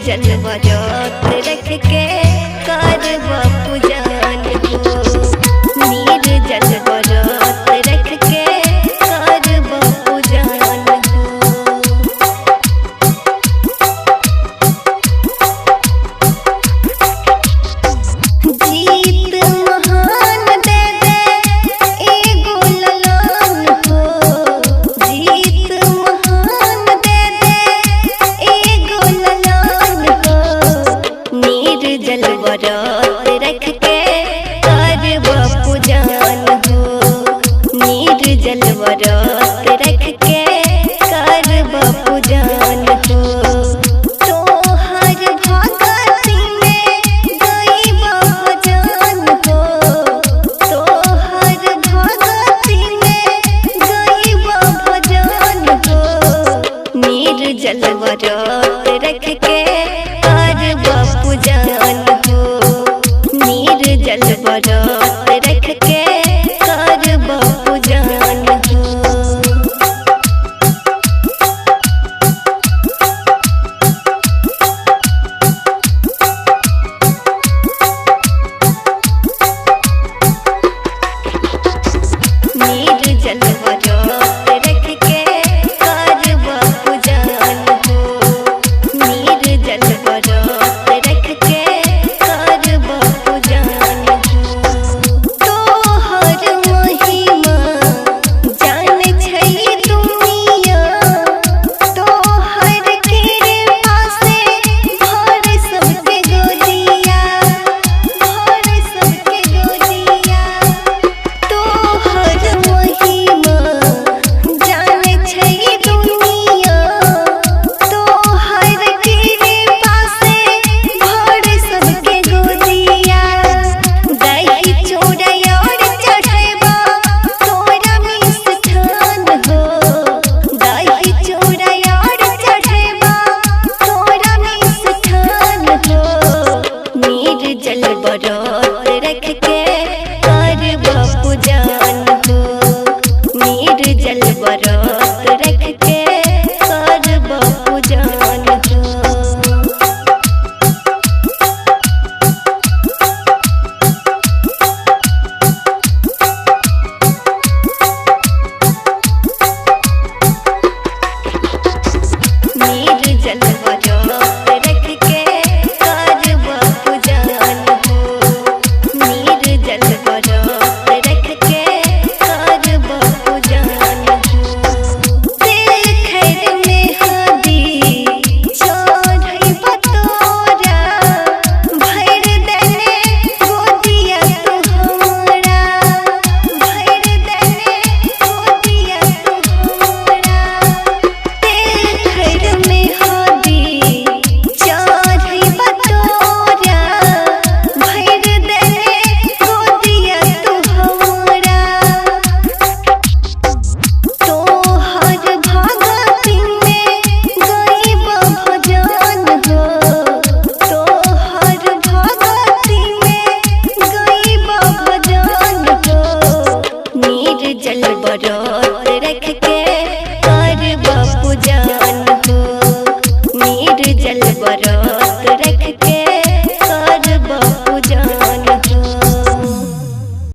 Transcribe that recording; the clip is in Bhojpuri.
निर्जल व्रत रख के करब पूजन हो। निर्जल व्रत रख के करब पूजन हो। जीत महान दे दे एगो ललन हो। जीत महान दे दे एगो ललन हो। निर्जल व्रत रख के करब पूजन हो। निर्जल व्रत रख के करब पूजन हो। तोहर भगति में गइब भजन हो। तोहर भगति में गइब भजन हो। निर्जल व्रत रख के करब पूजन हो। निर्जल व्रत